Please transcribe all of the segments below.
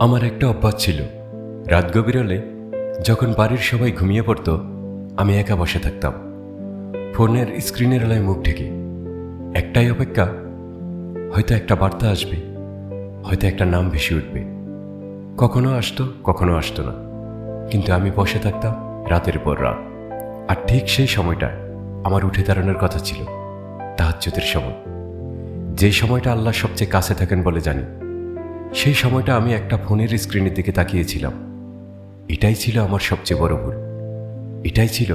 আমার একটা অভ্যাস ছিল, রাত গভীর হলে যখন বাড়ির সবাই ঘুমিয়ে পড়ত আমি একা বসে থাকতাম, ফোনের স্ক্রিনের আলোয় মুখ ঢেকে। একটাই অপেক্ষা, হয়তো একটা বার্তা আসবে, হয়তো একটা নাম ভেসে উঠবে। কখনো আসতো, কখনো আসতো না, কিন্তু আমি বসে থাকতাম রাতের পর রাত। আর ঠিক সেই সময়টায় আমার উঠে দাঁড়ানোর কথা ছিল, তাহাজ্জুদের সময়। যে সময়টা আল্লাহ সবচেয়ে কাছে থাকেন বলে জানি, সেই সময়টা আমি একটা ফোনের স্ক্রিনের দিকে তাকিয়েছিলাম। এটাই ছিল আমার সবচেয়ে বড় ভুল। এটাই ছিল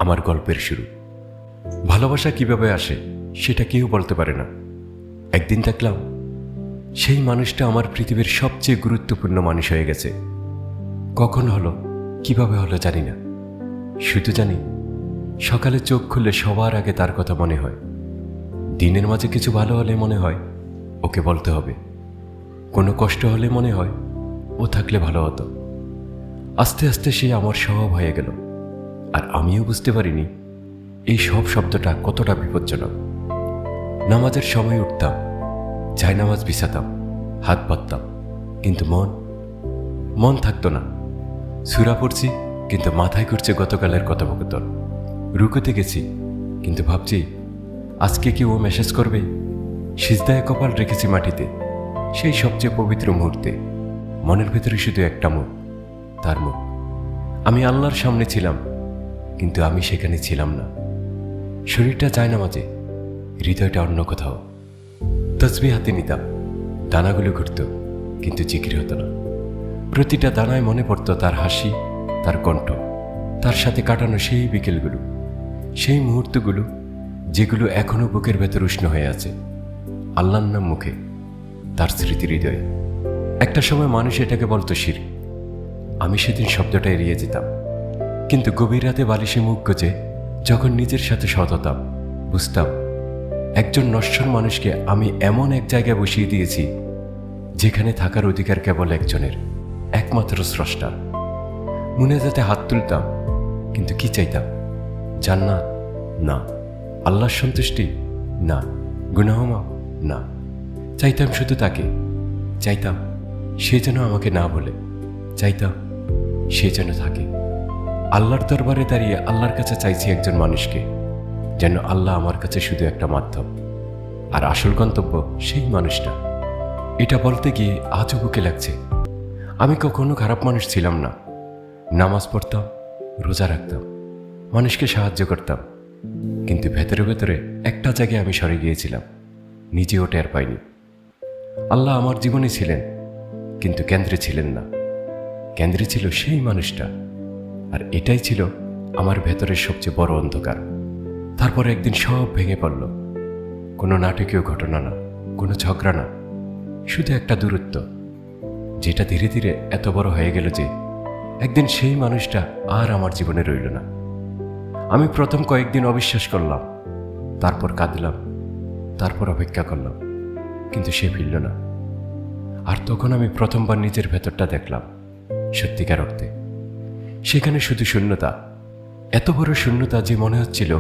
আমার গল্পের শুরু। ভালোবাসা কিভাবে আসে সেটা কেউ বলতে পারে না। একদিন দেখলাম সেই মানুষটা আমার পৃথিবীর সবচেয়ে গুরুত্বপূর্ণ মানুষ হয়ে গেছে। কখন হলো, কিভাবে হলো জানি না, শুধু জানি সকালে চোখ খুললে সবার আগে তার কথা মনে হয়। দিনের মাঝে কিছু ভালো হলে মনে হয় ওকে বলতে হবে, কোনো কষ্ট হলে মনে হয় ও থাকলে ভালো হতো। আস্তে আস্তে সে আমার স্বভাব হয়ে গেল, আর আমিও বুঝতে পারিনি এই সব শব্দটা কতটা বিপজ্জনক। নামাজের সময় উঠতাম, জায়নামাজ বিছাতাম, হাত পাততাম, কিন্তু মন থাকতো না। সূরা পড়ছি, কিন্তু মাথায় ঘুরছে গতকালের কথোপকথন। রুকুতে গেছি, কিন্তু ভাবছি আজকে কি ও মেসেজ করবে। সিজদায় কপাল রেখেছি মাটিতে, সেই সবচেয়ে পবিত্র মুহূর্তে। মনের ভেতরে শুধু একটা মুখ, তার মুখ। আমি আল্লাহর সামনে ছিলাম, কিন্তু আমি সেখানে ছিলাম না। শরীরটা জায়নামাজে, হৃদয়টা অন্য কোথাও। তসবিহ হাতে নিতাম, দানাগুলো ঘুরত, কিন্তু জিকির হতো না। প্রতিটা দানায় মনে পড়ত তার হাসি, তার কণ্ঠ, তার সাথে কাটানো সেই বিকেলগুলো, সেই মুহূর্তগুলো যেগুলো এখনো বুকের ভেতর উষ্ণ হয়ে আছে। আল্লাহর নাম মুখে, তার স্মৃতি হৃদয়ে। একটা সময় মানুষ এটাকে বলতো শিরক। আমি সেদিন শব্দটা এড়িয়ে যেতাম, কিন্তু গভীর রাতে বালিশে মুখ গুজে যখন নিজের সাথে সৎ হতাম, বুঝতাম একজন নশ্বর মানুষকে আমি এমন এক জায়গায় বসিয়ে দিয়েছি যেখানে থাকার অধিকার কেবল একজনের, একমাত্র স্রষ্টার। মুনাজাতে হাত তুলতাম, কিন্তু কি চাইতাম? জান্নাত? না। আল্লাহর সন্তুষ্টি? না। গুনাহ মাফ? না। চাইতাম শুধু তাকে, চাইতাম সে যেন আমাকে না বলে, চাইতাম সে যেন থাকে। আল্লাহর দরবারে দাঁড়িয়ে আল্লাহর কাছে চাইছি একজন মানুষকে, যেন আল্লাহ আমার কাছে শুধু একটা মাধ্যম, আর আসল গন্তব্য সেই মানুষটা। এটা বলতে গিয়ে আজও বুকে লাগছে। আমি কখনো খারাপ মানুষ ছিলাম না। নামাজ পড়তাম, রোজা রাখতাম, মানুষকে সাহায্য করতাম, কিন্তু ভেতরে ভেতরে একটা জায়গায় আমি সরে গিয়েছিলাম, নিজেও টের পাইনি। আল্লাহ আমার জীবনে ছিলেন, কিন্তু কেন্দ্রে ছিলেন না। কেন্দ্রে ছিল সেই মানুষটা, আর এটাই ছিল আমার ভেতরের সবচেয়ে বড় অন্ধকার। তারপর একদিন সব ভেঙে পড়ল। কোনো নাটকীয় ঘটনা না, কোনো ঝগড়া না, শুধু একটা দূরত্ব, যেটা ধীরে ধীরে এত বড় হয়ে গেল যে একদিন সেই মানুষটা আর আমার জীবনে রইল না। আমি প্রথম কয়েকদিন অবিশ্বাস করলাম, তারপর কাঁদলাম, তারপর অপেক্ষা করলাম, কিন্তু সে ফিরল না। আর তখন আমি প্রথমবার নিজের ভেতরটা দেখলাম সত্যিকার অর্থে। সেখানে শুধু শূন্যতা, এত বড় শূন্যতা যে মনে হচ্ছিল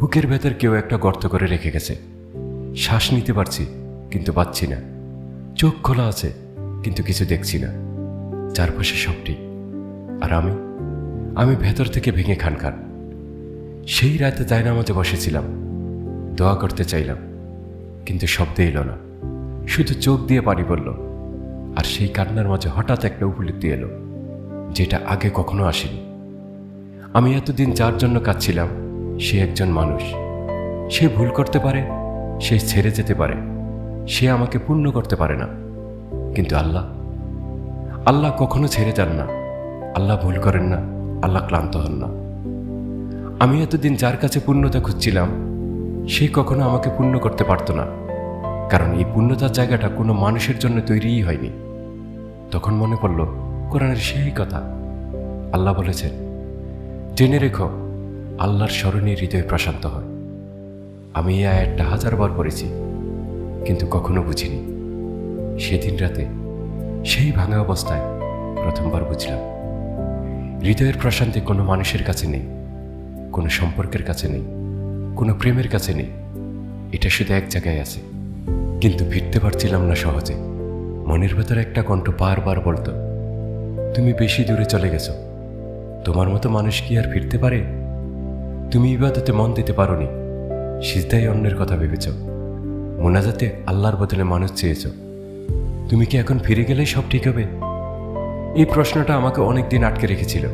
বুকের ভেতর কেউ একটা গর্ত করে রেখে গেছে। শ্বাস নিতে পারছি, কিন্তু পাচ্ছি না। চোখ খোলা আছে, কিন্তু কিছু দেখছি না। চারপাশে সবটি, আর আমি ভেতর থেকে ভেঙে খান। সেই রাতে জায়নামাজে বসেছিলাম, দোয়া করতে চাইলাম, কিন্তু শব্দ এলো না, শুধু চোখ দিয়ে পানি পড়ল। আর সেই কান্নার মাঝে হঠাৎ একটা উপলব্ধি এলো, যেটা আগে কখনো আসেনি। আমি এতদিন যার জন্য কাঁদছিলাম, সে একজন মানুষ। সে ভুল করতে পারে, সে ছেড়ে যেতে পারে, সে আমাকে পূর্ণ করতে পারে না, কিন্তু আল্লাহ কখনো ছেড়ে যান না। আল্লাহ ভুল করেন না, আল্লাহ ক্লান্ত হন না। আমি এতদিন যার কাছে পূর্ণতা খুঁজছিলাম, সে কখনো আমাকে পূর্ণ করতে পারত না, কারণ এই পূর্ণতার জায়গাটা কোনো মানুষের জন্য তৈরিই হয়নি। তখন মনে পড়ল কোরআনের সেই কথা। আল্লাহ বলেছেন, জেনে রেখো আল্লাহর স্মরণে হৃদয় প্রশান্ত হয়। আমি এই আয়াতটা 1000 বার পড়েছি, কিন্তু কখনো বুঝিনি। সেদিন রাতে সেই ভাঙা অবস্থায় প্রথমবার বুঝলাম, হৃদয়ের প্রশান্তি কোনো মানুষের কাছে নেই, কোনো সম্পর্কের কাছে নেই, কোনো প্রেমের কাছে নেই। এটা শুধু এক জায়গায় আছে, কিন্তু ফিরতে পারছিলাম না সহজে। মনের ভেতরে একটা কণ্ঠ বারবার বলতো, তুমি বেশি দূরে চলে গেছো, তোমার মতো মানুষ কি আর ফিরতে পারে? তুমি ইবাদতে মন দিতে পারোনি, সিজদায় অন্যের কথা ভেবেছ, মোনাজাতে আল্লাহর বদলে মানুষ চেয়েছ, তুমি কি এখন ফিরে গেলেই সব ঠিক হবে? এই প্রশ্নটা আমাকে অনেকদিন আটকে রেখেছিল।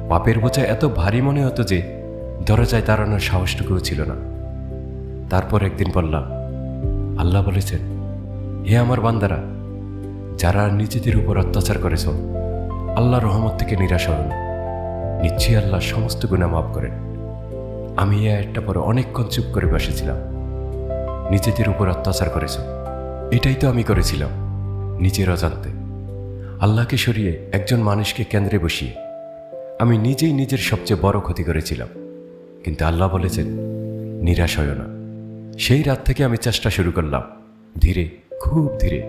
পাপের বোঝা এত ভারী মনে হতো যে দরজায় দাঁড়ানোর সাহসটুকুও ছিল না। তারপর একদিন বললাম, আল্লাহ বলেছেন, হে আমার বান্দারা, যারা নিজেদের উপর অত্যাচার করেছ, আল্লাহর রহমত থেকে নিরাশ হল না, নিশ্চয়ই আল্লাহ সমস্ত গুনাহ মাফ করেন। আমি এই আয়াতটা পরে অনেকক্ষণ চুপ করে বসেছিলাম। নিজেদের উপর অত্যাচার করেছ, এটাই তো আমি করেছিলাম নিজের অজান্তে। আল্লাহকে সরিয়ে একজন মানুষকে কেন্দ্রে বসিয়ে আমি নিজেই নিজের সবচেয়ে বড় ক্ষতি করেছিলাম। কিন্তু আল্লাহ বলেছেন, নিরাশ হয় না। সেই রাত থেকে আমি চেষ্টা শুরু করলাম, ধীরে, খুব ধীরে।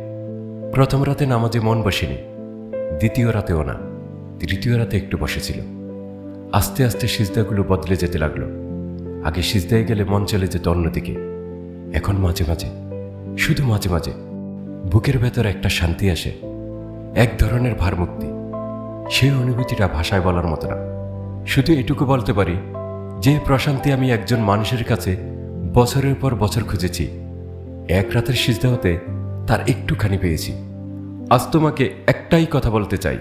প্রথম রাতে নামাজে মন বসেনি, দ্বিতীয় রাতেও না, তৃতীয় রাতে একটু বসেছিল। আস্তে আস্তে সিজদাগুলো বদলে যেতে লাগলো। আগে সিজদায় গেলে মন চলে যেত অন্যদিকে, এখন মাঝে মাঝে, শুধু মাঝে মাঝে বুকের ভেতর একটা শান্তি আসে, এক ধরনের ভারমুক্তি। সেই অনুভূতিটা ভাষায় বলার মতো না। শুধু এটুকু বলতে পারি যে প্রশান্তি আমি একজন মানুষের কাছে বছরের পর বছর খুঁজেছি, এক রাতের সিজদা হতে তার একটুখানি পেয়েছি। আজ তোমাকে একটাই কথা বলতে চাই,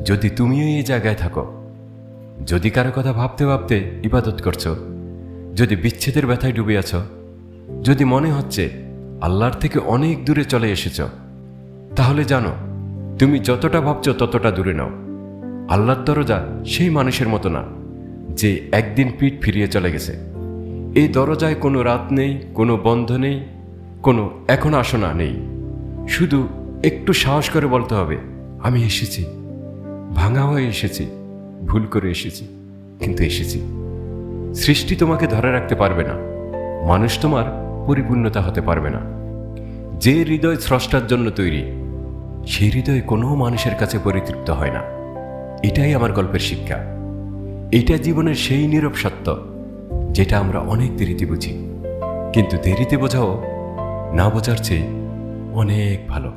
যদি তুমিও এই জায়গায় থাকো, যদি কারো কথা ভাবতে ভাবতে ইবাদত করছো, যদি বিচ্ছেদের ব্যথায় ডুবে আছো, যদি মনে হচ্ছে আল্লাহর থেকে অনেক দূরে চলে এসেছ, তাহলে জানো, তুমি যতটা ভাবছো ততটা দূরে নাও। আল্লাহর দরজা সেই মানুষের মতো না যে একদিন পিঠ ফিরিয়ে চলে গেছে। এই দরজায় কোনো রাত নেই, কোনো বন্ধ নেই, কোনো এখন আসো না নেই। শুধু একটু সাহস করে বলতে হবে, আমি এসেছি, ভাঙা হয়ে এসেছি, ভুল করে এসেছি, কিন্তু এসেছি। সৃষ্টি তোমাকে ধরে রাখতে পারবে না, মানুষ তোমার পরিপূর্ণতা হতে পারবে না। যে হৃদয় স্রষ্টার জন্য তৈরি, সেই হৃদয় কোনো মানুষের কাছে পরিতৃপ্ত হয় না। এটাই আমার গল্পের শিক্ষা। এটা জীবনের সেই নীরব সত্য যেটা আমরা অনেক দেরিতে বুঝি, কিন্তু দেরিতে বোঝাও না বোঝার চেয়ে অনেক ভালো।